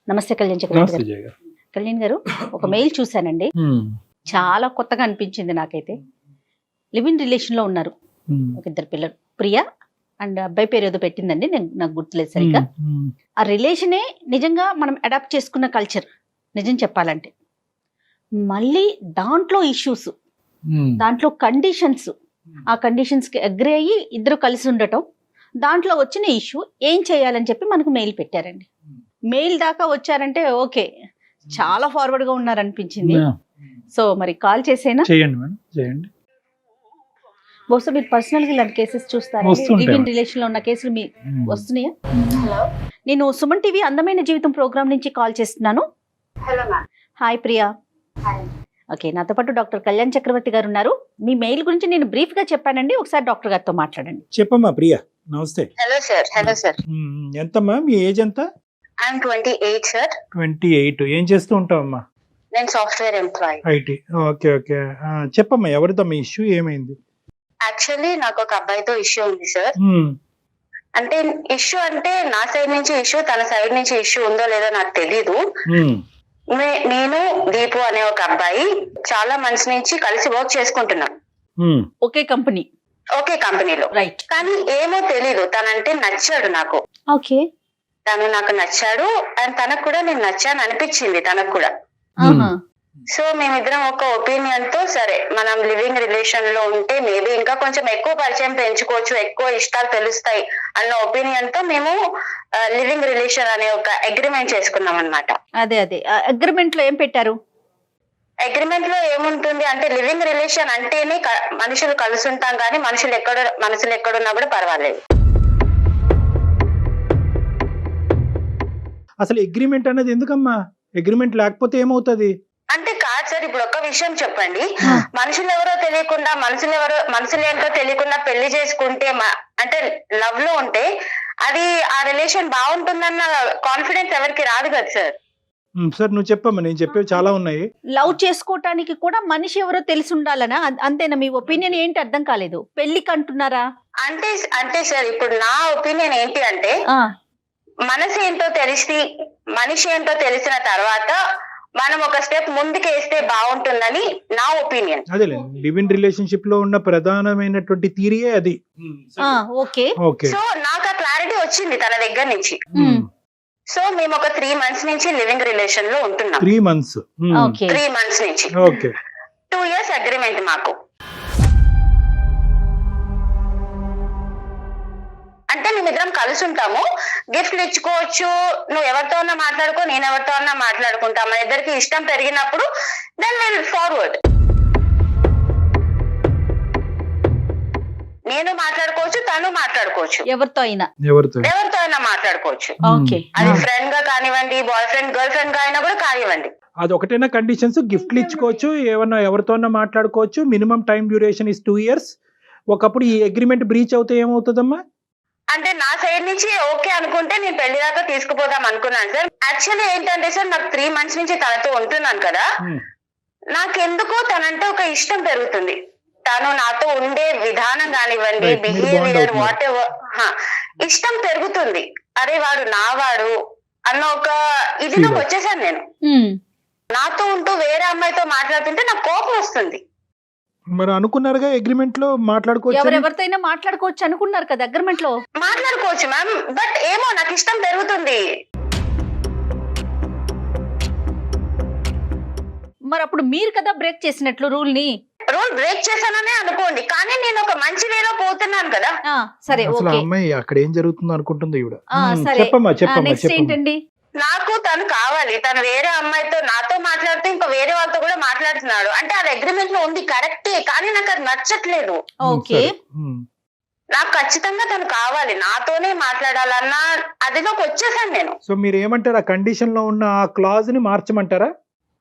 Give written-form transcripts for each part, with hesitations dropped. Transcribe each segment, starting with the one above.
నమస్తే కళ్యాణ్ చక్రవర్తి నమస్తే గారు. జయ గారు. కళ్యాణ్ గారు, ఒక మెయిల్ చూశానండి. చాలా కొత్తగా అనిపించింది నాకైతే. లివ్ ఇన్ రిలేషన్ లో ఉన్నారు ఒక ఇద్దరు పిల్లలు, ప్రియా అండ్ అబ్బాయి పేరు ఏదో పెట్టిందండి, నాకు గుర్తులేదు సరిగ్గా. ఆ రిలేషనే నిజంగా మనం అడాప్ట్ చేసుకున్న కల్చర్ నిజం చెప్పాలంటే. మళ్ళీ దాంట్లో ఇష్యూస్, దాంట్లో కండిషన్స్, ఆ కండిషన్స్ కి అగ్రి అయ్యి ఇద్దరు కలిసి ఉండటం, దాంట్లో వచ్చిన ఇష్యూ ఏం చేయాలని చెప్పి మనకు మెయిల్ పెట్టారండి. మెయిల్ దాకా వచ్చారంటే ఓకే, చాలా ఫార్వర్డ్ గా ఉన్నారనిపించింది. సో మరి కాల్ చేసేనా? చేయండి మేడం, చేయండి. బహుశా మీరు పర్సనల్ గా ఇలాంటి కేసెస్ చూస్తారా? వస్తుంటాయి. లివ్ ఇన్ రిలేషన్ లో ఉన్న కేసులు మీ వస్తున్నాయా? హలో, నేను సుమన్ టీవీ అందమైన జీవితం ప్రోగ్రామ్ నుంచి కాల్ చేస్తున్నాను. Hello ma'am. Hi Priya. Hi. Okay, నాతో పాటు డాక్టర్ కళ్యాణ్ చక్రవర్తి గారు ఉన్నారు. మీ మెయిల్ గురించి నేను బ్రీఫ్ గా చెప్పానండి, ఒకసారి డాక్టర్ గారితో మాట్లాడండి. చెప్పమ్మా ప్రియా. నమస్తే. Hello sir. Hello sir. ఎంతమ్మా మీ ఏజ్ ఎంత? I'm 28 sir. 28. ఏం చేస్తూ ఉంటావమ్మా? నేను software employee. IT. Okay okay. చెప్పమ్మా, ఎవరితో మీ ఇష్యూ ఏమైంది? యాక్చువల్లీ నాకు ఒక అబ్బాయితో ఇష్యూ ఉంది సార్. అంటే ఇష్యూ అంటే నా సైడ్ నుంచి ఇష్యూ, తన సైడ్ నుంచి ఇష్యూ ఉందో లేదో నాకు తెలీదు. నేను దీపు అనే ఒక అబ్బాయి చాలా మంత్స్ నుంచి కలిసి వర్క్ చేసుకుంటున్నాం ఒకే కంపెనీ, ఒకే కంపెనీలో. రైట్. కానీ ఏమో తెలీదు, తనంటే నచ్చాడు నాకు. ఓకే. తను నాకు నచ్చాడు అండ్ తనకు కూడా నేను నచ్చాను అనిపించింది తనకు కూడా. సో మేమిద్దరం ఒక ఒపీనియన్ తో సరే మనం లివింగ్ రిలేషన్ లో ఉంటే మేబీ ఇంకా కొంచెం ఎక్కువ పరిచయం పెంచుకోవచ్చు, ఎక్కువ ఇష్టాలు తెలుస్తాయి అన్న ఒపీనియన్ తో మేము లివింగ్ రిలేషన్ అనే ఒక అగ్రిమెంట్ చేసుకున్నాం అన్నమాట. అదే అగ్రిమెంట్ లో ఏం పెట్టారు? అగ్రిమెంట్ లో ఏముంటుంది అంటే లివింగ్ రిలేషన్ అంటేనే మనుషులు కలిసి ఉంటాం కానీ మనసులు ఎక్కడున్నా కూడా పర్వాలేదు. అసలు అగ్రిమెంట్ అనేది ఎందుకమ్మా? అగ్రిమెంట్ లేకపోతే ఏమవుతుంది? అంటే కాదు సార్, ఇప్పుడు ఒక్క విషయం చెప్పండి. మనుషులు ఎవరో తెలియకుండా మనుషులు ఏంటో తెలియకుండా పెళ్లి చేసుకుంటే అంటే లవ్ లో ఉంటే అది ఆ రిలేషన్ బాగుంటుందన్న కాన్ఫిడెన్స్ ఎవరికి రాదు కదా సార్. సార్ నువ్వు చెప్పమ్మా, నేను చెప్పేవి చాలా ఉన్నాయి. లవ్ చేసుకోవటానికి కూడా మనిషి ఎవరో తెలిసి ఉండాలనా? అంతేనా? మీ ఒపీనియన్ ఏంటి? అర్థం కాలేదు. పెళ్లికి అంటున్నారా? అంటే సార్ ఇప్పుడు నా ఒపీనియన్ ఏంటి అంటే మనసు ఏంటో మనిషి ఏంటో తెలిసిన తర్వాత మనం ఒక స్టెప్ ముందుకేస్తే బాగుంటుందని నా ఒపీనియన్. అదే లివ్ ఇన్ రిలేషన్షిప్ లో ఉన్న ప్రధానమైనటువంటి థియరీయే అది. ఓకే. సో నాకు ఆ క్లారిటీ వచ్చింది తన దగ్గర నుంచి. సో మేము ఒక 3 months నుంచి లివింగ్ రిలేషన్ లో ఉంటున్నాం. 3 months. 3 months నుంచి. ఓకే. 2 years అగ్రిమెంట్ మాకు. అంటే మేమిద్దరం కలిసి ఉంటాము, గిఫ్ట్లు ఇచ్చుకోవచ్చు, నువ్వు ఎవరితో అన్నా మాట్లాడుకో, నేను ఎవరితో అన్నా మాట్లాడుకుంటా, మన ఇద్దరికి ఇష్టం పెరిగినప్పుడు దెన్ విల్ ఫార్వర్డ్. నేను మాట్లాడుకోవచ్చు, తను మాట్లాడుకోవచ్చు, ఎవరితో అయినా మాట్లాడుకోవచ్చు. ఓకే. అది ఫ్రెండ్ గా కానివ్వండి, బాయ్ ఫ్రెండ్ గర్ల్ ఫ్రెండ్ గా అయినా కూడా కానివ్వండి. అది ఒకటేనా కండిషన్స్? గిఫ్ట్లు ఇచ్చుకోవచ్చు, ఏమన్నా ఎవరితో మాట్లాడుకోవచ్చు, minimum time duration is 2 years. ఒకప్పుడు ఈ అగ్రిమెంట్ బ్రీచ్ అవుతే ఏమవుతుందమ్మా? అంటే నా సైడ్ నుంచి ఓకే అనుకుంటే నేను పెళ్లి దాకా తీసుకుపోదాం అనుకున్నాను సార్. యాక్చువల్లీ ఏంటంటే సార్, నాకు 3 months నుంచి తనతో ఉంటున్నాను కదా, నాకెందుకో తనంటే ఒక ఇష్టం పెరుగుతుంది. తను నాతో ఉండే విధానం కానివ్వండి, బిహేవియర్, వాట్ ఎవర్, ఇష్టం పెరుగుతుంది. అరే వాడు నావాడు అన్న ఒక ఇదిలోకి వచ్చేసాను నేను. నాతో ఉంటూ వేరే అమ్మాయితో మాట్లాడుతుంటే నాకు కోపం వస్తుంది. మరి అనుకున్నారుగా అగ్రిమెంట్ లో మాట్లాడుకోవచ్చు, ఎవరెవరితోనైనా మాట్లాడుకోవచ్చు అనుకున్నారు కదా అగ్రిమెంట్ లో. మాట్లాడుకోవచ్చు మ్యామ్, బట్ ఏమో నాకు ఇష్టం పెరుగుతుంది. మరి అప్పుడు మీరు కదా బ్రేక్ చేసినట్లు రూల్ ని. రూల్ బ్రేక్ చేశాననే అనుకోండి, కానీ నేను ఒక మంచి వేలో పోతున్నాను కదా. సరే, అసలు ఓకే. అమ్మాయి అక్కడ ఏం జరుగుతుందో అనుకుంటుంది ఈవిడ. సరే, చెప్పమ్మా నెక్స్ట్ ఏంటండి? నాకు తను కావాలి, తను వేరే అమ్మాయితో నాతో మాట్లాడుతూ ఇంకా వేరే వాళ్ళతో కూడా మాట్లాడుతున్నాడు. అంటే అది అగ్రిమెంట్ లో ఉంది కరెక్టే, కానీ నాకు అది నచ్చట్లేదు. ఓకే. నాకు ఖచ్చితంగా తను కావాలి, నాతోనే మాట్లాడాలన్న అదిలోకి వచ్చేసాను నేను. సో మీరు ఏమంటారు, ఆ కండిషన్ లో ఉన్న ఆ క్లాజ్ ని మార్చమంటారా?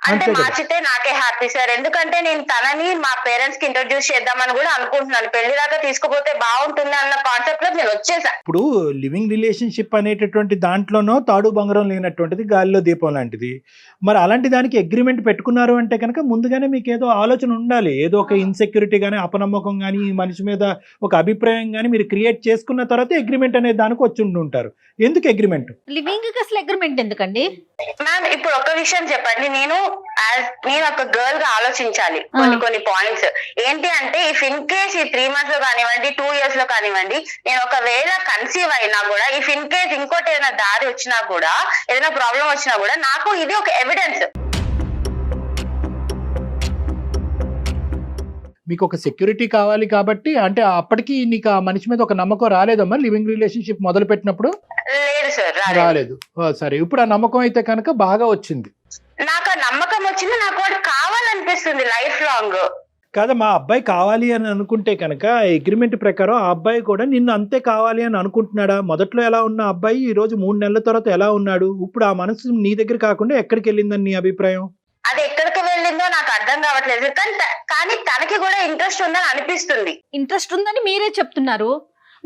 అంటే మార్చితే నాకే హ్యాపీ సార్, ఎందుకంటే నేను తనని మా పేరెంట్స్ కి ఇంట్రొడ్యూస్ చేద్దామని కూడా అనుకుంటున్నాను. పెళ్లి దాకా తీసుకుపోతే బాగుంటుంది అన్న కాన్సెప్ట్ లో నేను వచ్చేసా. ఇప్పుడు లివింగ్ రిలేషన్షిప్ అనేటటువంటి దాంట్లోనో తాడు బంగారం లేనటువంటిది గాలిలో దీపం లాంటిది. మరి అలాంటి దానికి అగ్రిమెంట్ పెట్టుకున్నారు అంటే కనుక ముందుగానే మీకు ఏదో ఆలోచన ఉండాలి, ఏదో ఒక ఇన్సెక్యూరిటీ గానీ, అపనమ్మకం గానీ, ఈ మనిషి మీద ఒక అభిప్రాయం గానీ మీరు క్రియేట్ చేసుకున్న తర్వాత అగ్రిమెంట్ అనే దానికి వచ్చి ఉంటారు. ఎందుకు అగ్రిమెంట్? లివింగ్ కి అసలు అగ్రిమెంట్ ఎందుకండి? మ్యామ్ ఇప్పుడు ఒక విషయం చెప్పండి, నేను ఒక గర్ల్ గా ఆలోచించాలి కొన్ని పాయింట్స్. ఏంటి అంటే ఇఫ్ ఇన్ కేస్ ఈ 3 months లో కానివ్వండి 2 years లో కానివ్వండి నేను ఒకవేళ కన్సీవ్ అయినా కూడా, ఇఫ్ ఇన్ కేస్ ఇంకోటి ఏదైనా దారి వచ్చినా కూడా, ఏదైనా ప్రాబ్లం వచ్చినా కూడా, నాకు ఇది ఒక ఎవిడెన్స్. మీకు ఒక సెక్యూరిటీ కావాలి కాబట్టి, అంటే అప్పటికి నీకు ఆ మనిషి మీద ఒక నమ్మకం రాలేదమ్మా లివింగ్ రిలేషన్షిప్ మొదలు పెట్టినప్పుడు? లేదు సార్, రాలేదు. సరే, ఇప్పుడు ఆ నమ్మకం అయితే కనుక బాగా వచ్చింది. నాకు ఆ నమ్మకం వచ్చింది, నాకు వాడు కావాలనిపిస్తుంది లైఫ్ లాంగ్. కాదా, మా అబ్బాయి కావాలి అని అనుకుంటే కనుక అగ్రిమెంట్ ప్రకారం ఆ అబ్బాయి కూడా నిన్ను అంతే కావాలి అని అనుకుంటున్నాడా? మొదట్లో ఎలా ఉన్న అబ్బాయి ఈ రోజు 3 నెలల తర్వాత ఎలా ఉన్నాడు? ఇప్పుడు ఆ మనసు నీ దగ్గర కాకుండా ఎక్కడికి వెళ్ళిందని నీ అభిప్రాయం? అది ఎక్కడికి వెళ్ళిందో నాకు అర్థం కావట్లేదు, కానీ తనకి కూడా ఇంట్రెస్ట్ ఉందని అనిపిస్తుంది. ఇంట్రెస్ట్ ఉందని మీరే చెప్తున్నారు,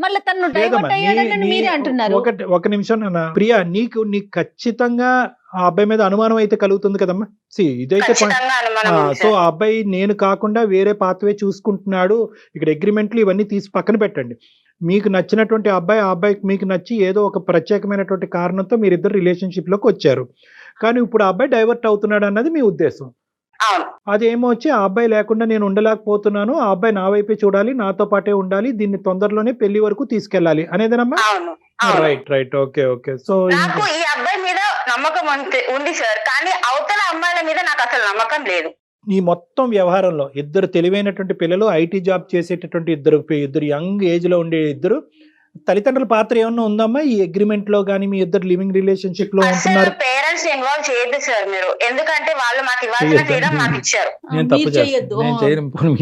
మళ్ళీ తను డైవర్ట్ అయ్యాడని మీరే అంటున్నారు. ఒక నిమిషం నాన్న. ప్రియా, నీకు ఖచ్చితంగా ఆ అబ్బాయి మీద అనుమానం అయితే కలుగుతుంది కదమ్మా. ఇదైతే సో ఆ అబ్బాయి నేను కాకుండా వేరే పాత్వే చూసుకుంటున్నాడు. ఇక్కడ అగ్రిమెంట్లు ఇవన్నీ తీసి పక్కన పెట్టండి. మీకు నచ్చినటువంటి అబ్బాయి, ఆ అబ్బాయికి మీకు నచ్చి ఏదో ఒక ప్రత్యేకమైనటువంటి కారణంతో మీరిద్దరు రిలేషన్షిప్ లోకి వచ్చారు. కానీ ఇప్పుడు ఆ అబ్బాయి డైవర్ట్ అవుతున్నాడు అన్నది మీ ఉద్దేశం. అదేమో వచ్చి ఆ అబ్బాయి లేకుండా నేను ఉండలేకపోతున్నాను, ఆ అబ్బాయి నా వైపే చూడాలి, నాతో పాటే ఉండాలి, దీన్ని తొందరలోనే పెళ్లి వరకు తీసుకెళ్లాలి అనేదేనమ్మా? రైట్. ఓకే. సో నాకు ఈ అబ్బాయి మీద నమ్మకం ఉంది సార్, కానీ అవతల అమ్మాయిల మీద నాకు అసలు నమ్మకం లేదు. ఈ మొత్తం వ్యవహారంలో ఇద్దరు తెలివైనటువంటి పిల్లలు, ఐటీ జాబ్ చేసేటటువంటి ఇద్దరు యంగ్ ఏజ్ లో ఉండే ఇద్దరు తల్లిదండ్రుల పాత్ర ఏమన్నా ఉందమ్మా ఈ అగ్రిమెంట్ లో గానీ? మీ ఇద్దరు లివింగ్ రిలేషన్షిప్ లో ఉంటున్నారు. పేరెంట్స్ ఇన్వాల్వ్ చేయొద్దు సార్ మీరు, ఎందుకంటే వాళ్ళు మాకు ఇవ్వాల్సిన ఫ్రీడమ్ మాకు ఇచ్చారు. నేను తప్పు చేయను.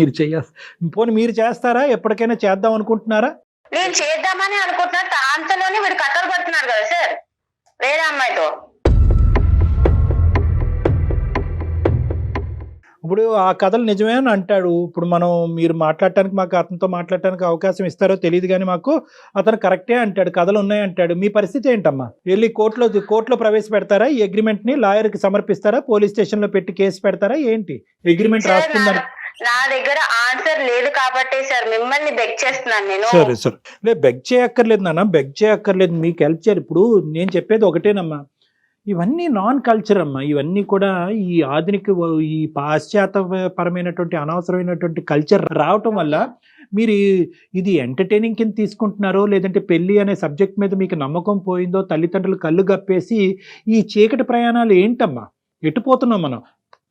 మీరు చేస్తారా? ఎప్పటికైనా చేద్దాం అనుకుంటున్నారా? నేను చేద్దామని అనుకుంటున్నా, అంతలోనే వీడు కథలు పడుతున్నారు కదా సార్ వేరే అమ్మాయితో. ఇప్పుడు ఆ కథలు నిజమే అని అంటాడు. ఇప్పుడు మీరు మాట్లాడటానికి, మాకు అతనితో మాట్లాడటానికి అవకాశం ఇస్తారో తెలియదు కానీ మాకు అతను కరెక్టే అంటాడు, కథలు ఉన్నాయి అంటాడు. మీ పరిస్థితి ఏంటమ్మా? వెళ్ళి కోర్టులో ప్రవేశపెడతారా ఈ అగ్రిమెంట్ ని? లాయర్ కి సమర్పిస్తారా? పోలీస్ స్టేషన్ లో పెట్టి కేసు పెడతారా? ఏంటి అగ్రిమెంట్ రాసుకుందని? నా దగ్గర ఆన్సర్ లేదు కాబట్టి సార్ మిమ్మల్ని బెగ్ చేస్తున్నాను నేను. సరే, బెగ్ చేయక్కర్లేదు నాన్న, బెగ్ చేయక్కర్లేదు, మీకు హెల్ప్ చేయాలి. ఇప్పుడు నేను చెప్పేది ఒకటేనమ్మా, ఇవన్నీ నాన్ కల్చర్ అమ్మా. ఇవన్నీ కూడా ఈ ఆధునిక, ఈ పాశ్చాత్యపరమైనటువంటి అనవసరమైనటువంటి కల్చర్ రావటం వల్ల మీరు ఇది ఎంటర్టైనింగ్ కింద తీసుకుంటున్నారో, లేదంటే పెళ్లి అనే సబ్జెక్ట్ మీద మీకు నమ్మకం పోయిందో, తల్లిదండ్రులు కళ్ళు గప్పేసి ఈ చీకటి ప్రయాణాలు ఏంటమ్మా? ఎటుపోతున్నాం మనం?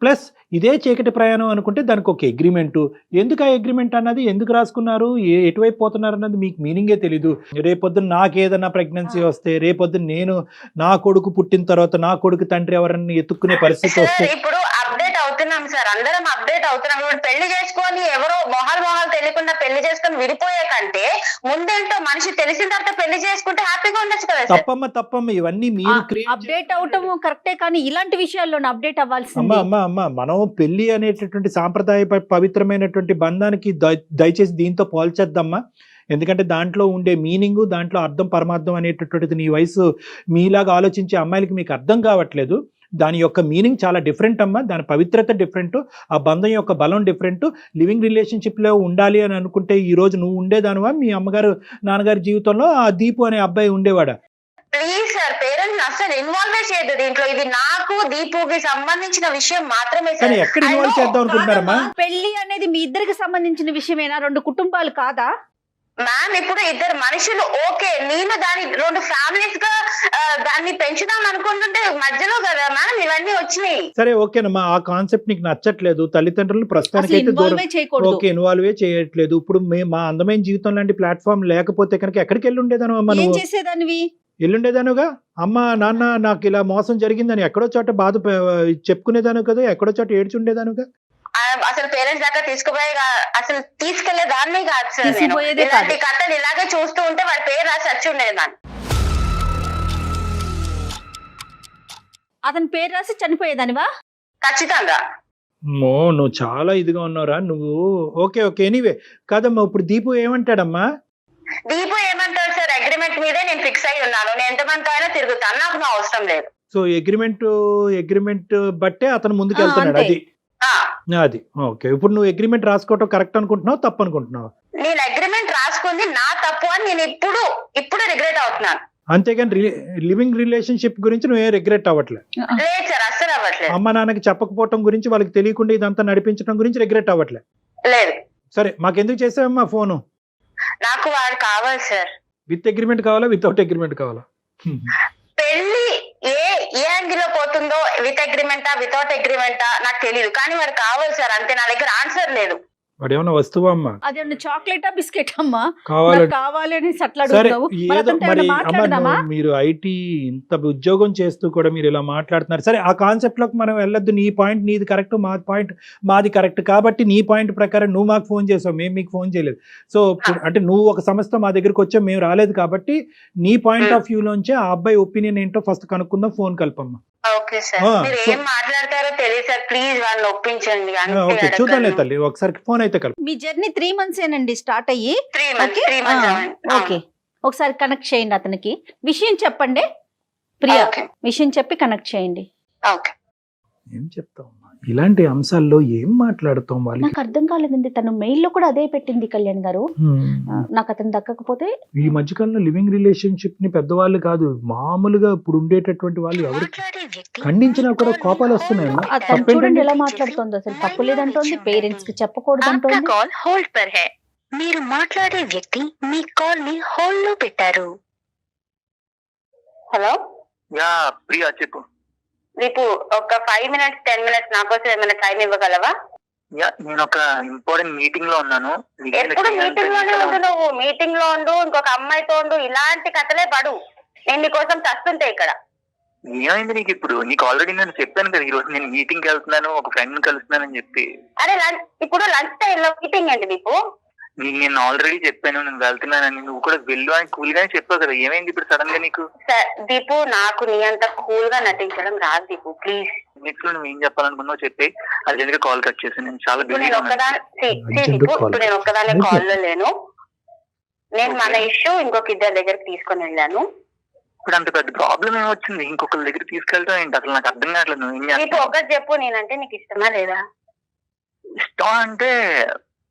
ప్లస్ ఇదే చీకటి ప్రయాణం అనుకుంటే దానికి ఒక అగ్రిమెంటు. ఎందుకు ఆ అగ్రిమెంట్ అన్నది ఎందుకు రాసుకున్నారు, ఎటువైపు పోతున్నారు అన్నది మీకు మీనింగే తెలీదు. రేపొద్దున నాకేదన్నా ప్రెగ్నెన్సీ వస్తే, రేపొద్దున నేను నా కొడుకు పుట్టిన తర్వాత నా కొడుకు తండ్రి ఎవరన్నా ఎత్తుక్కునే పరిస్థితి వస్తే, ఇప్పుడు అప్డేట్ అవుతున్నాం సార్, అందరం అప్డేట్ అవుతున్నాం. ఇప్పుడు పెళ్లి చేసుకొని ఎవరో మొహాలు తెలియకుండా పెళ్లి చేసుకొని విడిపోయే కంటే ముందేంటో మనిషి తెలిసిన తర్వాత పెళ్లి చేసుకుంటే హ్యాపీగా ఉండొచ్చు కదా. తప్పమ్మ ఇవన్నీ మీరు అప్డేట్ అవటం కరెక్టే, కానీ ఇలాంటి విషయాల్లో అప్డేట్ అవ్వాల్సింది. అమ్మా మనం పెళ్లి అనేటటువంటి సాంప్రదాయ పవిత్రమైనటువంటి బంధానికి దయచేసి దీంతో పోల్చేద్దామా. ఎందుకంటే దాంట్లో ఉండే మీనింగ్, దాంట్లో అర్థం పరమార్థం అనేటటువంటిది నీ వయసు మీలాగా ఆలోచించే అమ్మాయిలకి మీకు అర్థం కావట్లేదు. దాని యొక్క మీనింగ్ చాలా డిఫరెంట్ అమ్మా, దాని పవిత్రత డిఫరెంట్, ఆ బంధం యొక్క బలం డిఫరెంట్. లివింగ్ రిలేషన్షిప్లో ఉండాలి అని అనుకుంటే ఈ రోజు నువ్వు ఉండేదానివా? మీ అమ్మగారు నాన్నగారి జీవితంలో ఆ దీపు అనే అబ్బాయి ఉండేవాడా? ప్లీజ్ సార్, పేరెంట్స్ అసలు ఇన్వాల్వ్ చేయదు దీంట్లో. ఇది నాకు దీపుకి సంబంధించిన విషయం మాత్రమే సార్. ఎక్కడ ఇన్వాల్వ్ చేద్దాం అనుకుంటున్నారమ్మా? పెళ్లి అనేది మీ ఇద్దరికి సంబంధించిన విషయమేనా? 2 కుటుంబాలు కాదా మ్యామ్? ఇప్పుడు ఇద్దరు మనుషులు ఓకే, నేను దాని 2 ఫ్యామిలీస్ గా దాన్ని పెంచుదాం అనుకుంటుంటే మధ్యలో కదా మ్యామ్ ఇవన్నీ వచ్చినాయి. సరే ఓకేనమ్మా, ఆ కాన్సెప్ట్ నీకు నచ్చట్లేదు. తల్లిదండ్రులు ప్రస్తుతానికి అయితే ఇన్వాల్వ్ చేయట్లేదు. ఇప్పుడు మా అందమైన జీవితం లాంటి ప్లాట్ఫామ్ లేకపోతే కనుక ఎక్కడికి వెళ్ళి ఉండేదాను? ఎల్లుండేదానుగా, అమ్మ నాన్న నాకు ఇలా మోసం జరిగిందని ఎక్కడో చోట బాధ చెప్పుకునేదాను కదా, ఎక్కడో చోట ఏడ్చుండేదానుగా. అసలు పేరెంట్స్ దాకా అసలు తీసుకెళ్లేదాన్ని కాదు సార్. ఇలాంటి కథలు ఇలాగే చూస్తూ ఉంటే వాడి పేరు రాసి వచ్చి ఉండేదాన్ని. అతని పేరు రాసి చనిపోయేదానివా? ఖచ్చితంగా. నువ్వు చాలా ఇదిగా ఉన్నావురా నువ్వు. ఓకే ఎనీవే కాదమ్మా, ఇప్పుడు దీపు ఏమంటాడమ్మా? దీపు ఏమంటాడు సార్, అగ్రిమెంట్ మీదే నేను ఫిక్స్ అయి ఉన్నాను, నేను ఎంతమంది అయినా తిరుగుతాను, నాకు నా అవసరం లేదు. సో అగ్రిమెంట్ బట్టే అతను ముందుకు వెళ్తున్నాడు. అది ఓకే. ఇప్పుడు నువ్వు అగ్రిమెంట్ రాసుకోవటం కరెక్ట్ అనుకుంటున్నావు, తప్పు అనుకుంటున్నావు? నేను అగ్రిమెంట్ రాసుకుంది నా తప్పు అని నేను ఇప్పుడు రిగ్రెట్ అవుతున్నాను. అంతేగాని లివింగ్ రిలేషన్షిప్ గురించి నువ్వేం రిగ్రెట్ అవ్వట్లేదు. లేదు సార్, అస్సలు అవ్వట్లేదు. అమ్మ నాన్నకి చెప్పకపోవటం గురించి, వాళ్ళకి తెలియకుండా ఇదంతా నడిపించడం గురించి రిగ్రెట్ అవ్వట్లేదు. లేదు. సరే, మాకెందుకు చేసావమ్మా ఫోను? నాకు వాడు కావాలి సార్. విత్ అగ్రిమెంట్ కావాలా, వితౌట్ అగ్రిమెంట్ కావాలా? పెళ్లి ఏ యాంగిల్ లో పోతుందో, విత్ అగ్రిమెంటా వితౌట్ అగ్రిమెంటా నాకు తెలియదు, కానీ వాడు కావాలి సార్, అంతే. నా దగ్గర ఆన్సర్ లేదు. వాడు ఏమన్నా వస్తువా అమ్మా? అదేమన్నా చాక్లెటా బిస్కెట్ అమ్మా? కావాలి కావాలి అని అట్లా సరే, అడుగుతావు. ఏదో మరి అమ్మ, మాట్లాడదామా? మీరు ఐటీ ఇంత ఉద్యోగం చేస్తూ కూడా మీరు ఇలా మాట్లాడుతున్నారు. సరే, ఆ కాన్సెప్ట్ లోకి మనం వెళ్ళొద్దు. నీ పాయింట్ నీది కరెక్ట్, మా పాయింట్ మాది కరెక్ట్. కాబట్టి నీ పాయింట్ ప్రకారం నువ్వు మాకు ఫోన్ చేసావు, మేము మీకు ఫోన్ చేయలేదు. సో అంటే నువ్వు ఒక సమస్యతో మా దగ్గరికి వచ్చావు, మేము రాలేదు. కాబట్టి నీ పాయింట్ ఆఫ్ వ్యూ లోంచి ఆ అబ్బాయి ఒపీనియన్ ఏంటో ఫస్ట్ కనుక్కుందాం. ఫోన్ కలపమ్మా. ఓకే సార్, మీరు ఏం మాట్లాడతారో తెలియదు సార్, ప్లీజ్ వాళ్ళని ఒప్పించండి. ఓకే, చూద్దాంలే తల్లి, ఒకసారి ఫోన్ అయితే కలుపు. మీ జర్నీ 3 months ఏనండి స్టార్ట్ అయ్యి? 3 months. ఓకే, ఒకసారి కనెక్ట్ చేయండి అతనికి. విషయం చెప్పండి ప్రియా, విషయం చెప్పి కనెక్ట్ చేయండి. ఓకే. ఏం చెప్తావు ఇలాంటి అంశాల్లో, ఏం మాట్లాడుతాం వాళ్ళు? నాకు అర్థం కాలేదండి. తను మెయిల్ లో కూడా అదే పెట్టింది కళ్యాణ్ గారు, నాకు అతను దక్కకపోతే. ఈ మధ్యకాలంలో లివింగ్ రిలేషన్షిప్ ని పెద్దవాళ్ళు కాదు, మామూలుగా ఇప్పుడు ఉండేటటువంటి వాళ్ళు ఎవరు ఖండించినా కూడా కోపాలు వస్తున్నాయి. చూడండి ఎలా మాట్లాడుతోంది, అసలు తప్పు లేదంటోంది, పేరెంట్స్ కి చెప్పకూడదు అంటోంది. కాల్ హోల్డ్ పర్ హై, మీరు మాట్లాడే వ్యక్తి మీ కాల్ ని హోల్డ్ లో పెట్టారు. హలో యా ప్రియా, చెప్పు. రేపు ఒక 5 minutes 10 minutes నా కోసం ఏమైనా టైం ఇవ్వగలవా? యా, నేను ఒక ఇంపార్టెంట్ మీటింగ్ లో ఉన్నాను. ఎప్పుడు మీటింగ్ లోనే ఉండు, నువ్వు మీటింగ్ లో ఉండు, ఇంకొక అమ్మాయితో ఉండు, ఇలాంటి కథలే పడు. నేను నీకోసం చస్తుంటే ఇక్కడ. ఏమైంది నీకు ఇప్పుడు? నీకు ఆల్రెడీ నేను చెప్పాను కదా, ఈ రోజు నేను మీటింగ్ కి వెళ్తున్నాను, ఒక ఫ్రెండ్ ని కలుస్తున్నాను అని చెప్పి. అరే ఇప్పుడు లంచ్ టైం లో మీటింగ్ ఏంటి నీకు? నేను ఆల్రెడీ చెప్పాను నేను వెళ్తున్నానని, నువ్వు కూడా వెళ్ళు అని కూల్ గానే చెప్పావు కదా. ఏమైంది ఇప్పుడు సడన్ గా నీకు? దీపు, నాకు నీ అంత కూల్ గా నటించడం రాదు దీపు, ప్లీజ్. నెక్స్ట్ లో నువ్వు ఏం చెప్పాలనుకున్నావు చెప్పి, అర్జెంట్ కాల్ కట్ చేసి. నేను చాలా ఇప్పుడు నేను ఒక్కదాన్ని కాల్ లో లేను. నేను మన ఇష్యూ ఇంకొక ఇద్దరి దగ్గరికి తీసుకొని వెళ్ళాను. ఇప్పుడు అంత పెద్ద ప్రాబ్లం ఏమొచ్చింది? ఇంకొకరి దగ్గర తీసుకెళ్తాం ఏంటి? అసలు నాకు అర్థం కావట్లేదు. నువ్వు ఏం చేస్తావు? ఒకటి చెప్పు, నేనంటే నీకు ఇష్టమా లేదా? ఇష్టం అంటే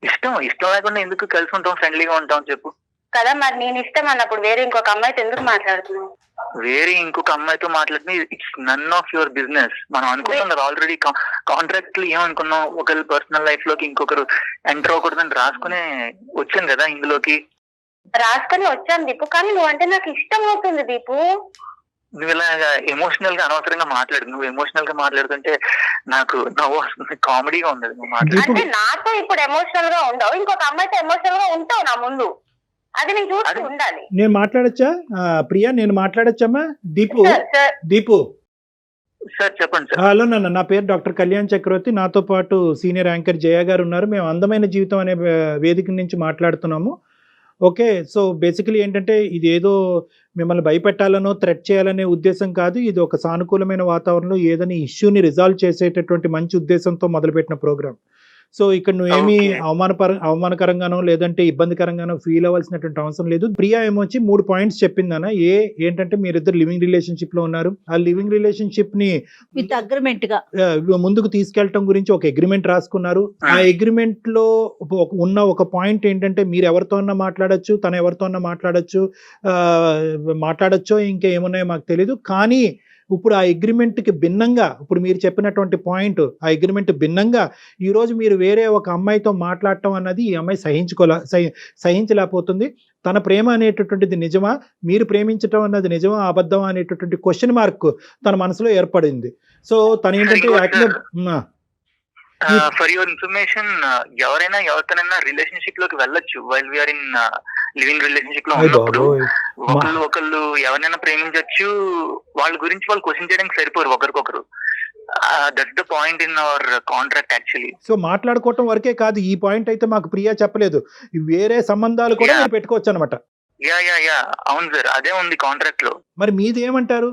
ఇష్టం లేకుండా ఎందుకు కలిసి ఉంటాం, ఫ్రెండ్లీగా ఉంటాం చెప్పు కదా. మరి నేను ఇష్టం అన్నప్పుడు వేరే ఇంకొక అమ్మాయితో ఎందుకు మాట్లాడుతున్నావు? వేరే ఇంకొక అమ్మాయితో మాట్లాడితే it's none of your business. మనం అనుకున్నాం కదా ఆల్రెడీ కాంట్రాక్ట్ లో ఏమనుకున్నాం, ఒకరి పర్సనల్ లైఫ్ లోకి ఇంకొకరు ఎంటర్ అవ్వకూడదని రాసుకునే వచ్చాను కదా ఇందులోకి. రాసుకొని వచ్చాను దీపు, కానీ నువ్వంటే నాకు ఇష్టం అవుతుంది దీపు. నువ్వు ఇలా ఎమోషనల్ గా అనవసరంగా మాట్లాడు. నువ్వు ఎమోషనల్ గా మాట్లాడుతుంటే నాకు నవ్వు కామెడీగా ఉండదు. నువ్వు అంటే నాతో ఇప్పుడు ఎమోషనల్ గా ఉండవు, ఇంకొక అమ్మాయితో ఎమోషనల్ గా ఉంటావు నా ముందు. అది నేను చూస్తూ ఉండాలి. నేను మాట్లాడచ్చా ప్రియా? నేను మాట్లాడచ్చమ్మా? దీపు సార్ చెప్పండి సార్. హలో నాన్న, నా పేరు డాక్టర్ కళ్యాణ్ చక్రవర్తి. నాతో పాటు సీనియర్ యాంకర్ జయ గారు ఉన్నారు. మేము అందమైన జీవితం అనే వేదిక నుంచి మాట్లాడుతున్నాము. ఓకే, సో బేసికలీ ఏంటంటే ఇది ఏదో మిమ్మల్ని భయపెట్టాలనో థ్రెట్ చేయాలనే ఉద్దేశం కాదు. ఇది ఒక సానుకూలమైన వాతావరణంలో ఏదైనా ఇష్యూని రిజాల్వ్ చేసేటటువంటి మంచి ఉద్దేశంతో మొదలుపెట్టిన ప్రోగ్రామ్. సో ఇక్కడ నువ్వేమీ అవమానకరంగానో లేదంటే ఇబ్బందికరంగానో ఫీల్ అవ్వాల్సినటువంటి అవసరం లేదు. ప్రియా ఏమొచ్చి 3 పాయింట్స్ చెప్పిందన్న. ఏంటంటే మీరిద్దరు లివింగ్ రిలేషన్షిప్ లో ఉన్నారు. ఆ లివింగ్ రిలేషన్షిప్ ని విత్ అగ్రిమెంట్ గా ముందుకు తీసుకెళ్లటం గురించి ఒక అగ్రిమెంట్ రాసుకున్నారు. ఆ అగ్రిమెంట్ లో ఉన్న ఒక పాయింట్ ఏంటంటే మీరు ఎవరితో అన్నా మాట్లాడొచ్చు, తను ఎవరితో అన్నా మాట్లాడొచ్చో ఇంకా ఏమున్నాయో మాకు తెలీదు. కానీ ఇప్పుడు ఆ అగ్రిమెంట్కి భిన్నంగా, ఇప్పుడు మీరు చెప్పినటువంటి పాయింట్, ఆ అగ్రిమెంట్ భిన్నంగా ఈరోజు మీరు వేరే ఒక అమ్మాయితో మాట్లాడటం అన్నది ఈ అమ్మాయి సహించలేకపోతుంది. తన ప్రేమ అనేటటువంటిది నిజమా, మీరు ప్రేమించటం అన్నది నిజమా అబద్ధమా అనేటటువంటి క్వశ్చన్ మార్క్ తన మనసులో ఏర్పడింది. సో తను ఏంటంటే ఫర్ యువర్ ఇన్ఫర్మేషన్, ఎవరైనా ఎవరితోనైనా రిలేషన్షిప్ లోకి వెళ్ళొచ్చు while we are in living relationship లో ఉన్నప్పుడు. ఒకళ్ళు ఎవరైనా ప్రేమించవచ్చు, వాళ్ళ గురించి వాళ్ళు క్వశ్చన్ చేయడానికి సరిపోరు ఒకరికొకరు. That's the point in our contract actually. So మాట్లాడుకోవటం వరకే కాదు, ఈ పాయింట్ అయితే మాకు ప్రియా చెప్పలేదు, వేరే సంబంధాలు కూడా పెట్టుకోవచ్చు అనమాట. యా అవును సార్, అదే ఉంది కాంట్రాక్ట్ లో. మరి మీదేమంటారు?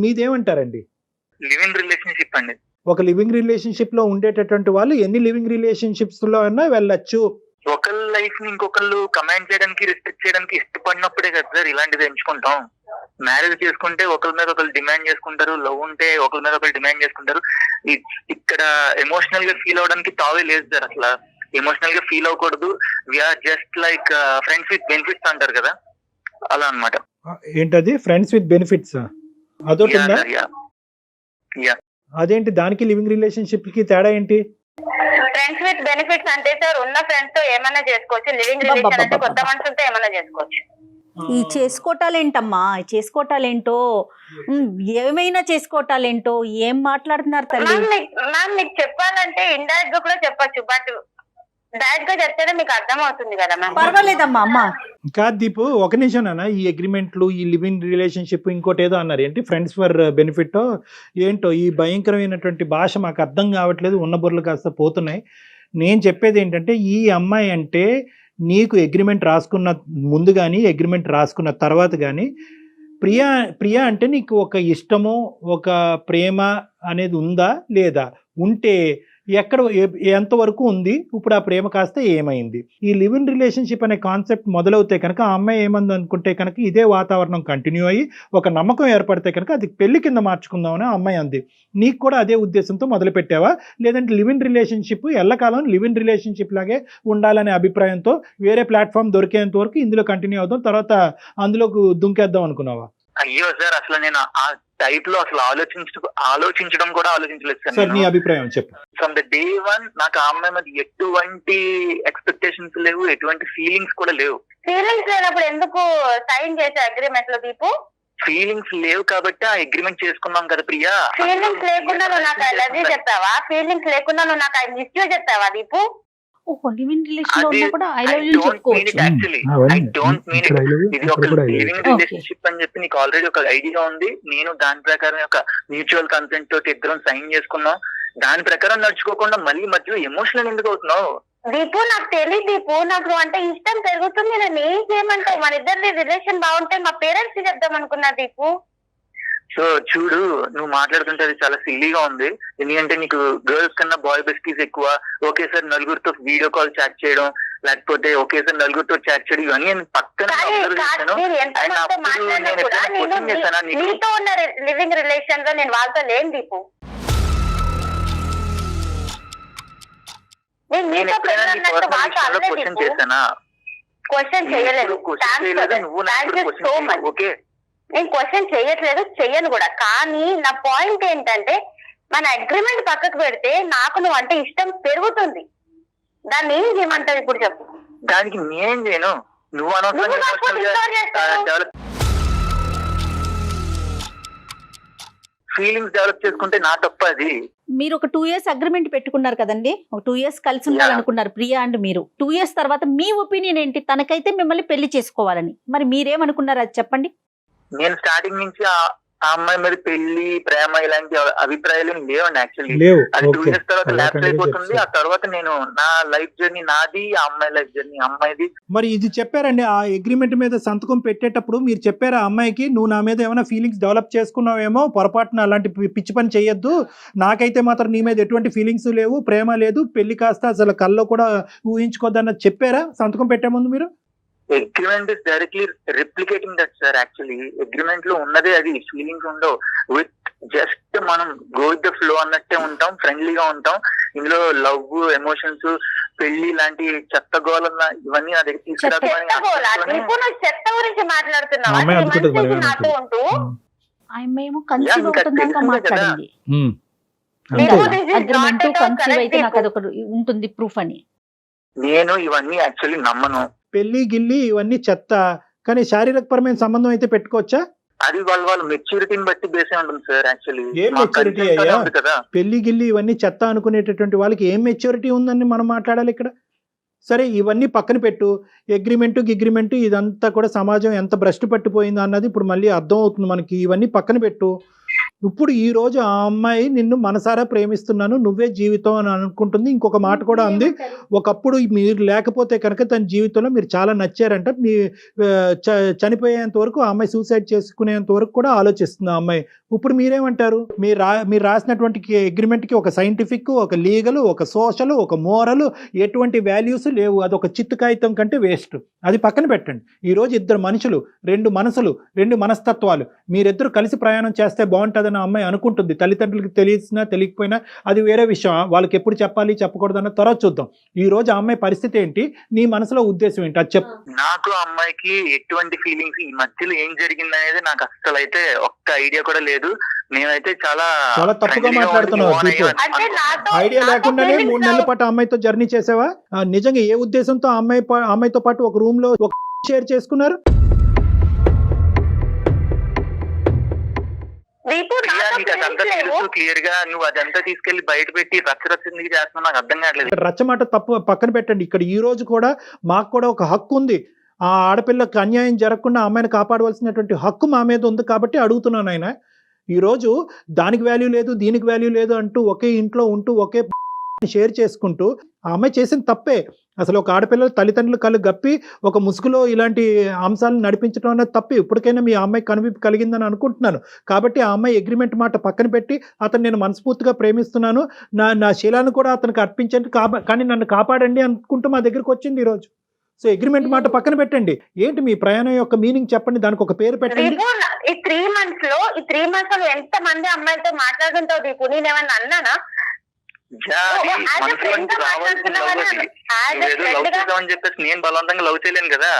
మీదేమంటారండి? లివింగ్ రిలేషన్షిప్ అండి. ఒక లివింగ్ రిలేషన్షిప్ లో ఉండేటటువంటి వాళ్ళు ఎన్ని లివింగ్ రిలేషన్షిప్స్ లో అయినా వెళ్ళొచ్చు. ఒకళ్ళ లైఫ్ ని ఇంకొకళ్ళు కమాండ్ చేయడానికి, రెస్పెక్ట్ చేయడానికి ఇష్టపడినప్పుడే కదా సార్ ఇలాంటిది ఎంచుకుంటాం. మ్యారేజ్ చేసుకుంటే ఒకరి మీద ఒకరు డిమాండ్ చేసుకుంటారు, లవ్ ఉంటే ఒకరి మీద ఒకరు డిమాండ్ చేసుకుంటారు. ఇక్కడ ఎమోషనల్ గా ఫీల్ అవడానికి తావే లేదు సార్. అసలు ఎమోషనల్ గా ఫీల్ అవ్వకూడదు. We are just like friends with benefits అంటారు కదా, అలా అన్నమాట. ఏంటది ఫ్రెండ్స్ విత్ బెనిఫిట్స్? అదొకటి ఉందా? అదేంటి దానికి లివింగ్ రిలేషన్షిప్ కి తేడా ఏంటి? ఫ్రెండ్స్ విత్ బెనిఫిట్స్ అంటే సార్ ఉన్న ఫ్రెండ్స్ తో ఏమైనా చేసుకోవచ్చు, లివింగ్ రిలేషన్ అంటే కొత్త మనుషులతో ఏమైనా చేసుకోవచ్చు. ఈ చేసుకోవటాలేంటమ్మా, చేసుకోవటాలేంటో, ఏమైనా చేసుకోవటాలేంటో, ఏం మాట్లాడుతున్నారు తల్లి? మ్యామ్ మీకు చెప్పాలంటే ఇండైరెక్ట్ గా కూడా చెప్పొచ్చు, బట్ డైరెక్ట్ గా చెప్తేనే మీకు అర్థం అవుతుంది కదా మ్యామ్. పర్వాలేదమ్మా అమ్మ. కాదు దీపు, ఒక నిమిషం నాన్న. ఈ అగ్రిమెంట్లు, ఈ లివింగ్ రిలేషన్షిప్, ఇంకోటి ఏదో అన్నారు ఏంటి, ఫ్రెండ్స్ ఫర్ బెనిఫిట్ ఏంటో, ఈ భయంకరమైనటువంటి భాష మాకు అర్థం కావట్లేదు, ఉన్న బుర్రలు కాస్త పోతున్నాయి. నేను చెప్పేది ఏంటంటే, ఈ అమ్మాయి అంటే నీకు అగ్రిమెంట్ రాసుకున్న ముందు కానీ అగ్రిమెంట్ రాసుకున్న తర్వాత కానీ ప్రియా అంటే నీకు ఒక ఇష్టమో ఒక ప్రేమ అనేది ఉందా లేదా? ఉంటే ఎక్కడ ఎంతవరకు ఉంది? ఇప్పుడు ఆ ప్రేమ కాస్త ఏమైంది? ఈ లివ్ ఇన్ రిలేషన్షిప్ అనే కాన్సెప్ట్ మొదలవుతే కనుక ఆ అమ్మాయి ఏమంది అనుకుంటే కనుక ఇదే వాతావరణం కంటిన్యూ అయ్యి ఒక నమ్మకం ఏర్పడితే కనుక అది పెళ్లి కింద మార్చుకుందామని ఆ అమ్మాయి అంది. నీకు కూడా అదే ఉద్దేశంతో మొదలు పెట్టావా, లేదంటే లివ్ ఇన్ రిలేషన్షిప్ ఎల్లకాలం లివ్ ఇన్ రిలేషన్షిప్ లాగే ఉండాలనే అభిప్రాయంతో వేరే ప్లాట్ఫామ్ దొరికేంత వరకు ఇందులో కంటిన్యూ అవుదాం, తర్వాత అందులోకి దుంకేద్దాం అనుకున్నావా? అయ్యో సార్, అసలు నేను ఆ టైప్ లో అసలు ఆలోచించడం కూడా ఆలోచించలేదు సార్. నీ అభిప్రాయం చెప్పు. ఫ్రమ్ ద డే వన్ నాకు ఆ అమ్మాయి మీద ఎటువంటి ఎక్స్పెక్టేషన్స్ లేవు, ఎటువంటి ఫీలింగ్స్ కూడా లేవు. ఫీలింగ్స్ లేనప్పుడు ఎందుకు సైన్ చేసే అగ్రిమెంట్ లో దీపు? ఫీలింగ్స్ లేవు కాబట్టి ఆ అగ్రిమెంట్ చేసుకున్నాం కదా ప్రియా. ఫీలింగ్స్ లేకుండా నువ్వు నాకు అది చెప్తావా? ఫీలింగ్స్ లేకుండా నువ్వు నాకు ఐ మిస్ యూ చెప్తావా దీపు? లివ్ ఇన్ రిలేషన్ లో ఉన్నా కూడా ఐ లవ్ యూ చెప్పుకోవచ్చు. ఇది ఒక లివింగ్ రిలేషన్షిప్ అని చెప్పి నీకు ఆల్రెడీ ఒక ఐడియా ఉంది. నేను దాని ప్రకారం ఒక మ్యూచువల్ కన్సెంట్ తోటి ఇద్దరం సైన్ చేసుకున్నాం. దాని ప్రకారం నడుచుకోకుండా మళ్ళీ మధ్యలో ఎమోషనల్ ఎందుకు అవుతున్నావు? దీపు నాకు తెలియదు దీపు, నాకు అంటే ఇష్టం పెరుగుతుంది. నేను ఏం చేయమంటావు? మన ఇద్దరి రిలేషన్ బాగుంటే మా పేరెంట్స్ కి చెప్దాం అనుకున్నా దీపు. సో చూడు, నువ్వు మాట్లాడుతుంటే అది చాలా సిల్లీగా ఉంది. ఎందుకంటే నీకు గర్ల్స్ కన్నా బాయ్ బెస్టీస్ ఎక్కువ. ఒకేసారి నలుగురితో వీడియో కాల్ చాట్ చేయడం, లేకపోతే ఒకేసారి నలుగురితో చాట్ చేయడం, ఇవన్నీ నేను పక్కన నీతో ఉన్న లివింగ్ రిలేషన్ లో నేను వాళ్ళతో లేను దీపు. నేను క్వశ్చన్ చేశానా? క్వశ్చన్ చేయలేదు. ఓకే, నేను క్వశ్చన్ చేయట్లేదు, చెయ్యను కూడా. కానీ నా పాయింట్ ఏంటంటే, మన అగ్రిమెంట్ పక్కకు పెడితే నాకు నువ్వు అంటే ఇష్టం పెరుగుతుంది. దాన్ని ఏం చేయమంటావు ఇప్పుడు చెప్పు? దానికి నేనేం చేయను, నువ్వు ఫీలింగ్స్ డెవలప్ చేసుకుంటే నా తప్ప అది. మీరు ఒక 2 years అగ్రిమెంట్ పెట్టుకున్నారు కదండి, ఒక 2 years కలిసి ఉండాలనుకున్నారు ప్రియా అండ్ మీరు. 2 years తర్వాత మీ ఒపీనియన్ ఏంటి? తనకైతే మిమ్మల్ని పెళ్లి చేసుకోవాలని, మరి మీరేమనుకున్నారు అది చెప్పండి. నేను స్టార్టింగ్ నుంచి ఆ అమ్మాయి మీద పెళ్లి ప్రేమ ఇలాంటి అభిప్రాయాలు లేవండి. యాక్చువల్లీ అది 2 years తర్వాత ల్యాప్స్ అయిపోతుంది. ఆ తర్వాత నేను నా లైఫ్ జర్నీ నాది, ఆ అమ్మాయి లైఫ్ జర్నీ అమ్మాయిది. మరి ఇది చెప్పారండి, ఆ అగ్రిమెంట్ మీద సంతకం పెట్టేటప్పుడు మీరు చెప్పారా అమ్మాయికి, నువ్వు నా మీద ఏమైనా ఫీలింగ్స్ డెవలప్ చేసుకున్నావేమో, పొరపాటున అలాంటి పిచ్చి పని చేయొద్దు, నాకైతే మాత్రం నీ మీద ఎటువంటి ఫీలింగ్స్ లేవు, ప్రేమ లేదు, పెళ్లి కాస్త అసలు కల్లో కూడా ఊహించుకోద్దన్న చెప్పారా సంతకం పెట్టే ముందు మీరు? Agreement is directly replicating that sir. Actually agreement లో ఉన్నదే అది. ఫీలింగ్స్ ఉండవు. విత్ జస్ట్ మనం గో విత్ ద ఫ్లో అన్నట్టే ఉంటాం, ఫ్రెండ్లీగా ఉంటాం. ఇందులో లవ్, ఎమోషన్స్, పెళ్లి లాంటి చెత్త గోళ ఇవన్నీ నా దగ్గర తీసుకురావాలి. చెత్త గురించి మాట్లాడుతున్నావు. ఉంటుంది ప్రూఫ్ అని. నేను ఇవన్నీ యాక్చువల్లీ నమ్మను. పెళ్లి గిల్లి ఇవన్నీ చెత్త, కానీ శారీరకపరమైన సంబంధం అయితే పెట్టుకోవచ్చా? అది వాళ్ళ మెచ్యూరిటీని బట్టి బేసే ఉంటుంది సార్. యాక్చువల్లీ ఏం మెచ్యూరిటీ అయ్యా? పెళ్లి గిల్లి ఇవన్నీ చెత్త అనుకునేటటువంటి వాళ్ళకి ఏం మెచ్యూరిటీ ఉందని మనం మాట్లాడాలి ఇక్కడ. సరే ఇవన్నీ పక్కన పెట్టు, అగ్రిమెంటు ఇదంతా కూడా సమాజం ఎంత భ్రష్టు పట్టిపోయిందో అన్నది ఇప్పుడు మళ్ళీ అర్థం అవుతుంది మనకి. ఇవన్నీ పక్కన పెట్టు. ఇప్పుడు ఈ రోజు ఆ అమ్మాయి నిన్ను మనసారా ప్రేమిస్తున్నాను, నువ్వే జీవితం అని అనుకుంటుంది. ఇంకొక మాట కూడా అంది, ఒకప్పుడు మీరు లేకపోతే కనుక తన జీవితంలో మీరు చాలా నచ్చారంట, మీ చనిపోయేంత వరకు ఆ అమ్మాయి సూసైడ్ చేసుకునేంత వరకు కూడా ఆలోచిస్తుంది ఆ అమ్మాయి. ఇప్పుడు మీరేమంటారు? మీరు రాసినటువంటి అగ్రిమెంట్కి ఒక సైంటిఫిక్, ఒక లీగల్, ఒక సోషల్, ఒక మోరల్, ఎటువంటి వాల్యూస్ లేవు. అది ఒక చిత్తు కాగితం కంటే వేస్ట్. అది పక్కన పెట్టండి. ఈరోజు ఇద్దరు మనుషులు, 2 మనసులు, 2 మనస్తత్వాలు, మీరిద్దరు కలిసి ప్రయాణం చేస్తే బాగుంటుందని అని అమ్మాయి అనుకుంటుంది. తల్లిదండ్రులకి తెలిసినా తెలియకపోయినా అది వేరే విషయం. వాళ్ళకి ఎప్పుడు చెప్పాలి చెప్పకూడదు అన్న తర్వాత చూద్దాం. ఈ రోజు ఆ అమ్మాయి పరిస్థితి ఏంటి, నీ మనసులో ఉద్దేశం ఏంటి అది చెప్పు. నాకు అమ్మాయికి ఎటువంటి ఫీలింగ్స్ ఈ మధ్యలో ఏం జరిగింది అనేది నాకు అస్సలు అయితే ఒక్క ఐడియా కూడా లేదు. మేమైతే చాలా తప్పుగా మాట్లాడుతున్నావు. అంటే నాతో ఐడియా లేకుండానే 3 నెలల పాటు ఆ అమ్మాయితో జర్నీ చేసావా? నిజంగా ఏ ఉద్దేశంతో అమ్మాయితో పాటు ఒక రూమ్ లో ఒక షేర్ చేసుకున్నారు? దీపు నాతో నీకు అదంతా feelings లేవు. తెలుసు క్లియర్ గా, నువ్వు అదంతా తీసుకెళ్లి బయట పెట్టి రచ్చ ఎందుకు చేస్తున్నావు నాకు అర్థం కావట్లేదు. ఇక్కడ రచ్చమాట తప్పు పక్కన పెట్టండి. ఇక్కడ ఈ రోజు కూడా మాకు కూడా ఒక హక్కు ఉంది. ఆ ఆడపిల్లకి అన్యాయం జరగకుండా అమ్మాయిని కాపాడవలసినటువంటి హక్కు మా మీద ఉంది కాబట్టి అడుగుతున్నాను. ఆయన ఈరోజు దానికి వాల్యూ లేదు దీనికి వాల్యూ లేదు అంటూ ఒకే ఇంట్లో ఉంటూ ఒకే షేర్ చేసుకుంటూ ఆ అమ్మాయి చేసిన తప్పే. అసలు ఒక ఆడపిల్లలు తల్లిదండ్రులు కళ్ళు గప్పి ఒక ముసుగులో ఇలాంటి అంశాలను నడిపించడం అనేది తప్పే. ఇప్పటికైనా మీ అమ్మాయి కనువిప్పు కలిగిందని అనుకుంటున్నాను. కాబట్టి ఆ అమ్మాయి అగ్రిమెంట్ మాట పక్కన పెట్టి అతను నేను మనస్ఫూర్తిగా ప్రేమిస్తున్నాను, నా శీలాన్ని కూడా అతనికి అర్పించండి కానీ నన్ను కాపాడండి అనుకుంటూ మా దగ్గరికి వచ్చింది ఈరోజు. సో అగ్రిమెంట్ మాట పక్కన పెట్టండి. ఏంటి మీ ప్రయాణం యొక్క మీనింగ్ చెప్పండి, దానికి ఒక పేరు పెట్టండి. దీపు ఈ 3 months లో ఎంత మంది అమ్మాయిలతో మాట్లాడుతుంటావు దీపు? నేనేమన్నా అన్నానా? మనసులో నుంచి రావాల్సిన లవ్ అది. నువ్వేదో లవ్ చేద్దామని చెప్పేసి నేను బలవంతంగా లవ్ చేయలేను కదా.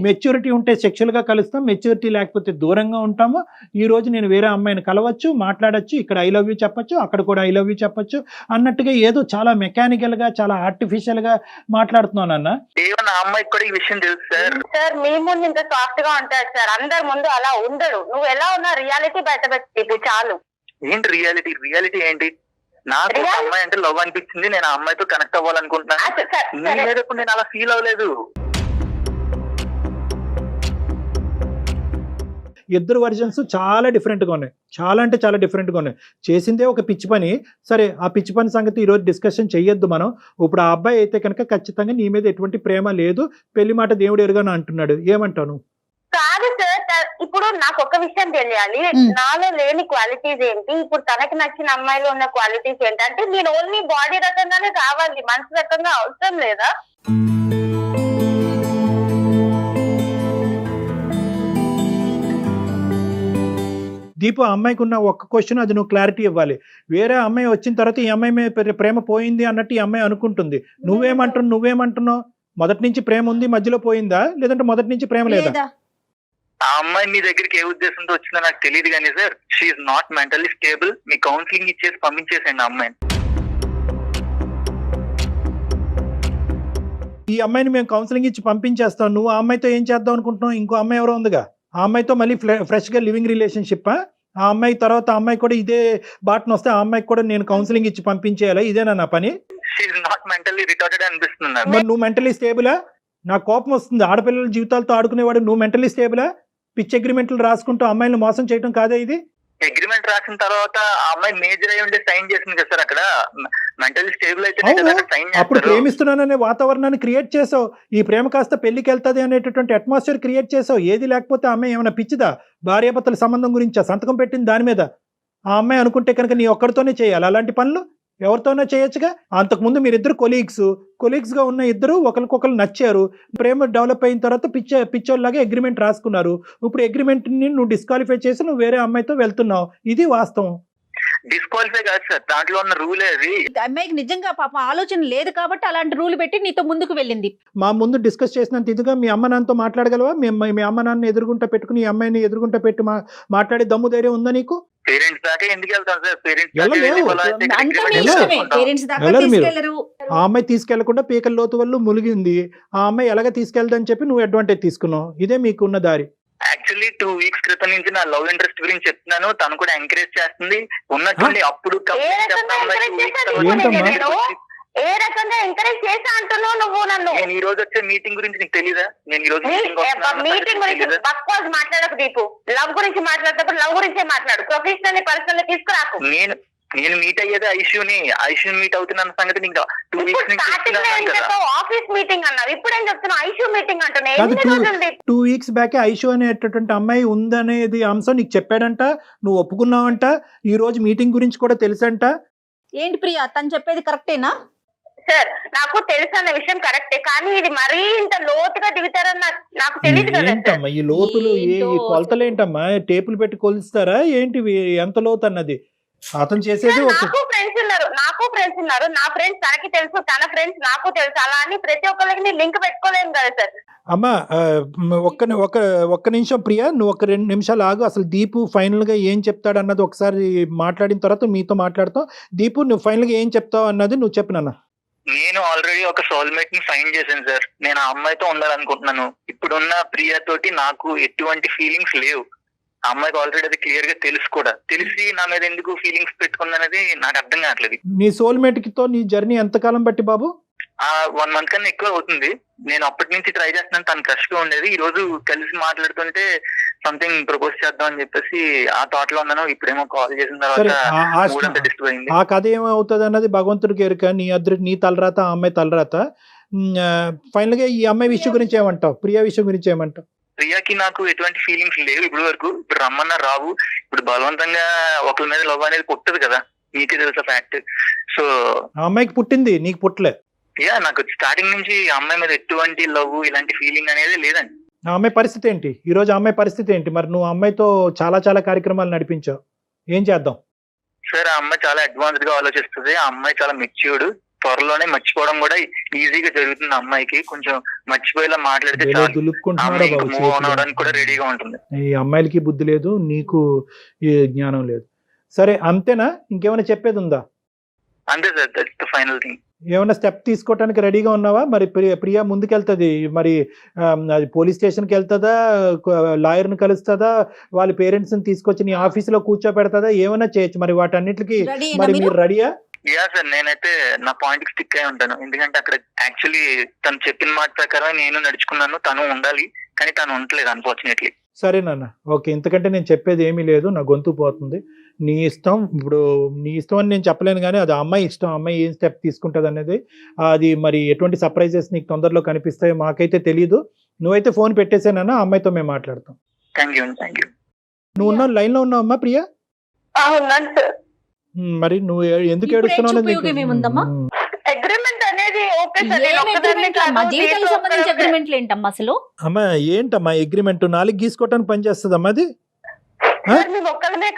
మెచ్యూరిటీ ఉంటే సెక్షువల్గా కలుస్తాం, మెచ్యూరిటీ లేకపోతే దూరంగా ఉంటాము. ఈ రోజు నేను వేరే అమ్మాయిని కలవచ్చు, మాట్లాడచ్చు, ఇక్కడ ఐ లవ్ యూ చెప్పచ్చు, అక్కడ కూడా ఐ లవ్ యూ చెప్పచ్చు అన్నట్టుగా ఏదో చాలా మెకానికల్గా చాలా ఆర్టిఫిషియల్గా మాట్లాడుతున్నాను అన్న. ఏమన్నా ఆ అమ్మాయికి కూడా ఈ విషయం తెలుసు సార్. మీ ముందు ఇంత సాఫ్ట్ గా ఉంటాడు సార్, అందరి ముందు అలా ఉండడు. నువ్వు ఎలా ఉన్నా రియాలిటీ బయట పెట్టి చాలు. ఏంటి రియాలిటీ? రియాలిటీ ఏంటి? నాకు ఒక అమ్మాయి అంటే లవ్ అనిపించింది, నేను ఆ అమ్మాయితో కనెక్ట్ అవ్వాలనుకుంటున్నాను. నీ మీద ఇప్పుడు నేను అలా ఫీల్ అవ్వలేదు. ఇద్దరు వర్జన్స్ చాలా డిఫరెంట్గా ఉన్నాయి, చాలా అంటే చాలా డిఫరెంట్గా ఉన్నాయి. చేసిందే ఒక పిచ్చి పని. సరే ఆ పిచ్చి పని సంగతి ఈరోజు డిస్కషన్ చెయ్యొద్దు మనం. ఇప్పుడు ఆ అబ్బాయి అయితే కనుక ఖచ్చితంగా నీ మీద ఎటువంటి ప్రేమ లేదు, పెళ్లి మాట దేవుడు ఎరుగాను అంటున్నాడు. ఏమంటాను? కాదు సార్, ఇప్పుడు నాకు ఒక విషయం తెలియాలి. నాలో లేని క్వాలిటీస్ ఏంటి, ఇప్పుడు తనకి నచ్చిన అమ్మాయిలో ఉన్న క్వాలిటీస్ ఏంటి? అంటే నేను ఓన్లీ బాడీ రకంగానే కావాలి, మనసు రకంగా అవసరం లేదా? దీపు అమ్మాయికి ఉన్న ఒక్క క్వశ్చన్, అది నువ్వు క్లారిటీ ఇవ్వాలి. వేరే అమ్మాయి వచ్చిన తర్వాత ఈ అమ్మాయి మీద ప్రేమ పోయింది అన్నట్టు ఈ అమ్మాయి అనుకుంటుంది. నువ్వేమంటున్నావు? మొదటి నుంచి ప్రేమ ఉంది, మధ్యలో పోయిందా, లేదంటే మొదటి నుంచి ప్రేమ లేదా? ఆ అమ్మాయి మీ దగ్గరికి ఏ ఉద్దేశంతో వచ్చిందో నాకు తెలియదు కానీ sir, she's not mentally stable. మీ కౌన్సిలింగ్ ఇచ్చేసి పంపించేసేయండి ఆ అమ్మాయిని. ఈ అమ్మాయిని మేము కౌన్సిలింగ్ ఇచ్చి పంపించేస్తాం. నువ్వు ఆ అమ్మాయితో ఏం చేద్దాం అనుకుంటున్నావు? ఇంకో అమ్మాయి ఎవరో ఉందిగా, ఆ అమ్మాయితో మళ్ళీ ఫ్రెష్గా లివింగ్ రిలేషన్షిప్. ఆ అమ్మాయి తర్వాత ఆ అమ్మాయి కూడా ఇదే బాటను వస్తే ఆ అమ్మాయికి కూడా నేను కౌన్సిలింగ్ ఇచ్చి పంపించేయాలా? ఇదేనా నా పని? మరి నువ్వు మెంటలీ స్టేబులా? నా కోపం వస్తుంది. ఆడపిల్లల జీవితాలతో ఆడుకునేవాడు నువ్వు మెంటలీ స్టేబులా? పిచ్ అగ్రిమెంట్లు రాసుకుంటూ అమ్మాయిని మోసం చేయడం కాదా ఇది? అగ్రిమెంట్ రాసిన తర్వాత ఆ అమ్మాయి మేజర్ అయి ఉండే సైన్ చేసింది కదా సార్. అక్కడ మెంటల్ స్టేబుల్ అయితే సైన్ అప్పుడు ప్రేమిస్తున్నాననే వాతావరణాన్ని క్రియేట్ చేసావు. ఈ ప్రేమ కాస్త పెళ్లికి వెళ్తుంది అనేటటువంటి అట్మాస్ఫియర్ క్రియేట్ చేసావు. ఏది లేకపోతే ఆ అమ్మాయి ఏమైనా పిచ్చిదా? భార్యాభర్తల సంబంధం గురించి సంతకం పెట్టింది దాని మీద. ఆ అమ్మాయి అనుకుంటే కనుక నీ ఒక్కడితోనే చేయాలి అలాంటి పనులు? ఎవరితోనో చేయొచ్చుగా. అంతకుముందు మీరిద్దరు కొలీగ్స్గా ఉన్న ఇద్దరు ఒకరికొకరు నచ్చారు, ప్రేమ డెవలప్ అయిన తర్వాత పిచ్చోళ్ళలాగా అగ్రిమెంట్ రాసుకున్నారు. ఇప్పుడు అగ్రిమెంట్ని నువ్వు డిస్క్వాలిఫై చేసి నువ్వు వేరే అమ్మాయితో వెళ్తున్నావు. ఇది వాస్తవం. డిస్క్వాలిఫై కాదు సార్, దాంట్లో ఉన్న రూల్ అది. అమ్మాయికి నిజంగా పాపం ఆలోచన లేదు కాబట్టి అలాంటి రూల్ పెట్టి నీతో ముందుకు వెళ్ళింది. మా ముందు డిస్కస్ చేసినంత ఇదిగా మీ అమ్మ నాన్నతో మాట్లాడగలవా? మీ అమ్మ నాన్న ఎదురుగుంటా పెట్టుకుని ఈ అమ్మాయిని ఎదురుగుంటా పెట్టి మాట్లాడే దమ్ము ధైర్యం ఉందా నీకు? పేరెంట్స్ దాకా ఎందుకు వెళ్తాం సార్? ఆ అమ్మాయి తీసుకెళ్లకుండా పీకల లోతు వల్ల ములిగింది. ఆ అమ్మాయి ఎలాగ తీసుకెళ్దని చెప్పి నువ్వు అడ్వాంటేజ్ తీసుకున్నావు. ఇదే మీకున్న దారి. యాక్చువల్లీ 2 weeks క్రితం నుంచి నా లవ్ ఇంట్రెస్ట్ గురించి చెప్తున్నాను, తను కూడా ఎంకరేజ్ చేస్తుంది. ఉన్నట్టుండి అప్పుడు ఏ రకంగా ఎంకరేజ్ చేసా అంటున్నావు నువ్వు నన్ను? నేను ఈ రోజు వచ్చే మీటింగ్ గురించి నీకు తెలీదా? నేను ఈ రోజు మీటింగ్ గురించి బక్వాస్ మాట్లాడకు దీపు. లవ్ గురించి మాట్లాడేటప్పుడు లవ్ గురించే మాట్లాడు, ప్రొఫెషనల్ పర్సనల్ తీసుకురాకు. నేను మీట్ అయ్యేది ఐషు మీట్ అవుతున్న సంగతి నీకు 2 weeks నుంచి ఆఫీస్ మీటింగ్ అన్నావు, ఇప్పుడేం చెప్తున్నావు ఐషు మీటింగ్ అంటున్నావు? 2 weeks బ్యాక్ ఐషు అనేటటువంటి అమ్మాయి ఉందనేది అంశం నీకు చెప్పాడంట, నువ్వు ఒప్పుకున్నావంట. ఈ రోజు మీటింగ్ గురించి కూడా తెలుసంట. ఏంటి ప్రియా తను చెప్పేది కరెక్టేనా? సార్ నాకు తెలుసు అన్న విషయం కరెక్టే, కానీ ఇది మరీ ఇంత లోతుగా దిగుతారని నాకు తెలియదు కదా సార్. ఏంటమ్మా ఈ లోతులు, ఏంటో ఈ కొలతలు ఏంటమ్మా? టేపులు పెట్టి కొలుస్తారా ఏంటివి? ఎంత లోతు అన్నది అతను చేసేది సార్, ఒక నాకు ఫ్రెండ్స్ ఉన్నారు, నా ఫ్రెండ్స్ తనకి తెలుసు, తన ఫ్రెండ్స్ నాకు తెలుసు, అలా అని ప్రతి ఒక్కరికి లింక్ పెట్టుకోలేము కదా సార్. అమ్మా ఒక్క నిమిషం ప్రియా, నువ్వు ఒక 2 నిమిషాలు ఆగు. అసలు దీపు ఫైనల్ గా ఏం చెప్తాడు అన్నది ఒకసారి మాట్లాడిన తర్వాత మీతో మాట్లాడతాం. దీపు నువ్వు ఫైనల్ గా ఏం చెప్తావు అన్నది నువ్వు చెప్పు నాన్న. నేను ఆల్రెడీ ఒక సోల్మేట్ ని ఫైండ్ చేశాను సార్. నేను ఆ అమ్మాయితో ఉండాలనుకుంటున్నాను. ఇప్పుడున్న ప్రియా తోటి నాకు ఎటువంటి ఫీలింగ్స్ లేవు. ఆ అమ్మాయికి ఆల్రెడీ అది క్లియర్ గా తెలుసు కూడా. తెలిసి నా మీద ఎందుకు ఫీలింగ్స్ పెట్టుకుందనేది నాకు అర్థం కావట్లేదు. నీ సోల్మేట్ తో నీ జర్నీ ఎంతకాలం బట్టి బాబు? 1 month కన్నా ఎక్కువ అవుతుంది. నేను అప్పటి నుంచి ట్రై చేస్తున్నాను. తను క్రష్ గా ఉండేది. ఈ రోజు కలిసి మాట్లాడుతుంటే సంథింగ్ ప్రపోజ్ చేద్దాం అని చెప్పేసి ఆ థాట్ లో ఉన్నాను. ఇప్పుడేమో కాల్ చేసిన సరే, తర్వాత మూడంతా డిస్టర్బ్ అయింది. ఆ కథ ఏమవుతుంది అన్నది భగవంతుడికి ఎరుక. నీ తలరాత, ఆ అమ్మాయి తలరాత. ఫైనల్ గా ఈ అమ్మాయి విషయం గురించి ఏమంటావు? ప్రియా విషయం గురించి ఏమంటావు? ప్రియాకి నాకు ఎటువంటి ఫీలింగ్స్ లేవు ఇప్పుడు వరకు. ఇప్పుడు రమ్మన్నా రావు. ఇప్పుడు బలవంతంగా ఒకరి మీద లవ్ అనేది పుట్టదు కదా, నీకే తెలుసా ఫ్యాక్ట్. సో ఆ అమ్మాయికి పుట్టింది, నీకు పుట్టలే. నాకు స్టార్టింగ్ నుంచి ఆ అమ్మాయి మీద ఎటువంటి లవ్ ఇలాంటి ఫీలింగ్ అనేది లేదండి. ఆ అమ్మాయి పరిస్థితి ఏంటి ఈ రోజు? ఆ అమ్మాయి పరిస్థితి ఏంటి? మరి నువ్వు అమ్మాయితో చాలా కార్యక్రమాలు నడిపించావు, ఏం చేద్దాం? సార్, ఆ అమ్మాయి చాలా అడ్వాన్స్డ్ గా ఆలోచిస్తుంది. ఆ అమ్మాయి చాలా మెచ్యూర్డ్. త్వరలోనే మర్చిపోవడం కూడా ఈజీగా జరుగుతుంది. ఆ అమ్మాయికి కొంచెం మర్చిపోయేలా మాట్లాడితే చాలు. దులుపుకుంటున్నాడా బాబు? మూవ్ ఆన్ అవడానికి కూడా రెడీగా ఉంటుంది. ఈ అమ్మాయిలకి బుద్ధి లేదు, నీకు ఈ జ్ఞానం లేదు. సరే, అంతేనా? ఇంకేమైనా చెప్పేది ఉందా? అంతే sir, that's the final thing. ఏమైనా స్టెప్ తీసుకోవడానికి రెడీగా ఉన్నావా? మరి ప్రియా ముందుకెళ్తుంది మరి, అది పోలీస్ స్టేషన్కి వెళ్తుందా, లాయర్ని కలుస్తుందా, వాళ్ళ పేరెంట్స్ ని తీసుకొచ్చి నీ ఆఫీసులో కూర్చోబెడతాదా? ఏమైనా చేయొచ్చు. మరి వాటన్నిటికి మరి మీరు రెడీయా? యా సార్, నేనైతే నా పాయింట్ కి స్టిక్ అయి ఉంటాను. ఎందుకంటే అక్కడ యాక్చువల్లీ తను చెప్పిన మాట ప్రకారం నేను నడుచుకున్నాను. తను ఉండాలి, కానీ తను ఉండలేదు అన్ఫార్చునేట్లీ. సరే నాన్న, ఓకే. ఇంతకంటే నేను చెప్పేది ఏమీ లేదు, నా గొంతు పోతుంది. నీ ఇష్టం. ఇప్పుడు నీ ఇష్టం అని నేను చెప్పలేను, కానీ అది అమ్మాయి ఇష్టం. అమ్మాయి ఏం స్టెప్ తీసుకుంటుంది అనేది, అది మరి ఎటువంటి సర్ప్రైజెస్ నీకు తొందరలో కనిపిస్తాయో మాకైతే తెలియదు. నువ్వైతే ఫోన్ పెట్టేసానన్నా, అమ్మాయితో మేము మాట్లాడతాం. Thank you. నువ్వు ఉన్న లైన్లో ఉన్నావు అమ్మా ప్రియా? ఉన్నాను సార్. మరి నువ్వు ఎందుకు ఇప్పుడు ఏడుస్తున్నావు అనేది ఉపయోగం ఏముందమ్మా? అగ్రిమెంట్ అనేది ఓకే సార్, నేను ఏం ఒక్కదాన్నే అగ్రిమెంట్ అమ్మా? కాదు, జీవితానికి దీంట్లో సంబంధించి ఒక్కరే- అగ్రిమెంట్లు ఏంటమ్మా అసలు? అమ్మా ఏంటమ్మా అగ్రిమెంట్? 4 గీసుకోవటానికి పనిచేస్తుందమ్మా అది? సార్, మేము ఒక్కరినే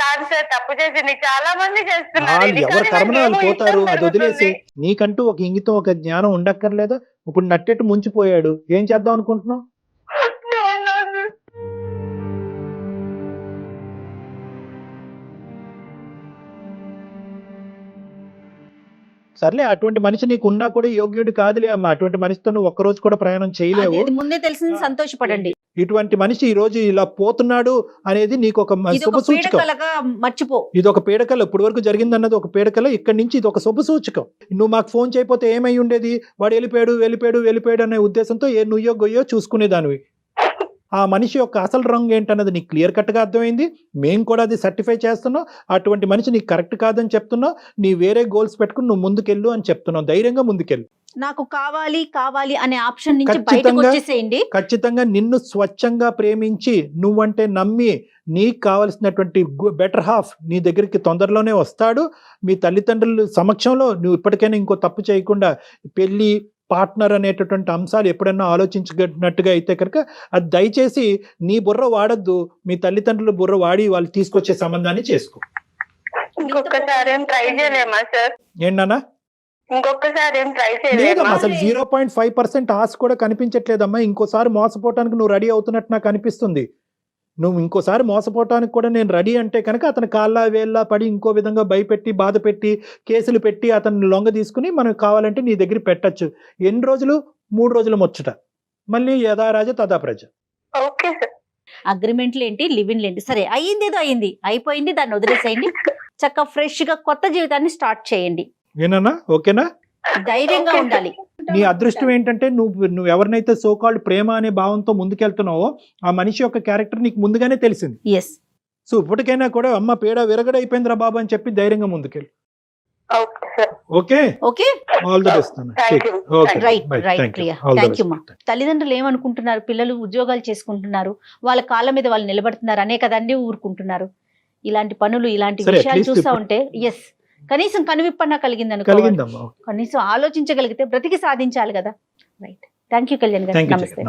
కాదు సార్ తప్పు చేసింది, చాలా మంది చేస్తున్నారు వాళ్ళు ఇది. ఎవరి కానీ కర్మన వాళ్ళు నాకేమో పోతారు, ఇష్టం అది వదిలేసి పెరుగుతుంది. నీకంటూ ఒక ఇంగితం, ఒక జ్ఞానం ఉండక్కర్లేదా? ఇప్పుడు నట్టెట్టు ముంచిపోయాడు, ఏం చేద్దాం అనుకుంటున్నావు? సర్లే, అటువంటి మనిషి నీకు ఉన్నా కూడా యోగ్యుడు కాదులే అమ్మా. అటువంటి మనిషితో నువ్వు ఒక్కరోజు కూడా ప్రయాణం చేయలేవు. అది ముందే తెలిసింది, సంతోషపడండి. ఇటువంటి మనిషి ఈ రోజు ఇలా పోతున్నాడు అనేది నీకు ఒక ఇది శుభ ఒక సూచకం. పీడకలగా మర్చిపో. ఇది ఒక పీడకల, ఇప్పుడు వరకు జరిగిందన్నది ఒక పీడకల. ఇక్కడి నుంచి ఇది ఒక శుభ సూచకం. నువ్వు మాకు ఫోన్ చేయకపోతే ఏమై ఉండేది? వాడు వెళ్ళిపోయాడు అనే ఉద్దేశంతో నుయ్యో గొయ్యో చూసుకునేదానివి. ఆ మనిషి యొక్క అసలు రంగు ఏంటన్నది నీకు క్లియర్ కట్గా అర్థమైంది. మేము కూడా అది సర్టిఫై చేస్తున్నాం. అటువంటి మనిషి నీకు కరెక్ట్ కాదని చెప్తున్నావు. నీ వేరే గోల్స్ పెట్టుకుని నువ్వు ముందుకెళ్ళు అని చెప్తున్నావు. ధైర్యంగా ముందుకెళ్ళు. నాకు కావాలి అనే ఆప్షన్ నుంచి బయటకు వచ్చేసేయండి. ఖచ్చితంగా నిన్ను స్వచ్ఛంగా ప్రేమించి, నువ్వంటే నమ్మి, నీకు కావలసినటువంటి బెటర్ హాఫ్ నీ దగ్గరికి తొందరలోనే వస్తాడు. మీ తల్లిదండ్రుల సమక్షంలో నువ్వు ఇప్పటికైనా ఇంకో తప్పు చేయకుండా, పెళ్లి, పార్ట్నర్ అనేటటువంటి అంశాలు ఎప్పుడన్నా ఆలోచించినట్టుగా అయితే కనుక అది దయచేసి నీ బుర్ర వాడద్దు. మీ తల్లిదండ్రుల బుర్ర వాడి వాళ్ళు తీసుకొచ్చే సంబంధాన్ని చేసుకో. ఇంకొకసారి ఏం ట్రై చేయలేమా సార్? ఏంటన్నా? ఇంకొకసారి ఏం ట్రై లేదమ్మా, చేయలేమా? అసలు 0.5% ఆశ కూడా కనిపించట్లేదమ్మా. ఇంకోసారి మోసపోవటానికి నువ్వు రెడీ అవుతున్నట్టు నాకు అనిపిస్తుంది. నువ్వు ఇంకోసారి మోసపోవటానికి కూడా నేను రెడీ అంటే కనుక అతని కాళ్ళ వేళ్ళ పడి ఇంకో విధంగా భయపెట్టి, బాధ పెట్టి, కేసులు పెట్టి అతన్ని లొంగ తీసుకుని మనం కావాలంటే నీ దగ్గర పెట్టచ్చు. ఎన్ని రోజులు? 3 రోజులు ముచ్చట. మళ్ళీ యథారాజ తథా ప్రజ. Okay sir. అగ్రిమెంట్లు ఏంటి, లివిన్లు ఏంటి? సరే, అయ్యింది ఏదో అయింది, అయిపోయింది, దాన్ని వదిలేసేయండి. చక్కగా ఫ్రెష్ గా కొత్త జీవితాన్ని స్టార్ట్ చేయండి. ఏనన్నా? ఓకేనా? ధైర్యంగా ఉండాలి. నీ అదృష్టం ఏంటంటే నువ్వు ఎవరినైతే సోకాల్డ్ ప్రేమ అనే భావంతో ముందుకెళ్తున్నావో ఆ మనిషి యొక్క క్యారెక్టర్ నీకు ముందుగానే తెలిసింది. ఎస్. సో ఇప్పటికైనా కూడా అమ్మ పీడ విరగడైపోయిందిరా బాబు అని చెప్పి ధైర్యంగా ముందుకెళ్ళి. Okay sir. Okay, okay, all the best. Thank you. Right Priya, thank you మా. తల్లిదండ్రులు ఏమనుకుంటున్నారు? పిల్లలు ఉద్యోగాలు చేసుకుంటున్నారు, వాళ్ళ కాళ్ళ మీద వాళ్ళు నిలబడుతున్నారు అనే కదండి ఊరుకుంటున్నారు. ఇలాంటి పనులు, ఇలాంటి సరే, విషయాలు at least చూస్తా ఇప్పుడు- ఉంటే ఎస్ కనీసం కనువిప్పన్నా కలిగింది అనుకో, కలిగిందమ్మా. కనీసం ఆలోచించగలిగితే బ్రతికి సాధించాలి కదా. రైట్, థ్యాంక్ యూ కళ్యాణ్ గారు, థ్యాంక్ యూ. నమస్తే.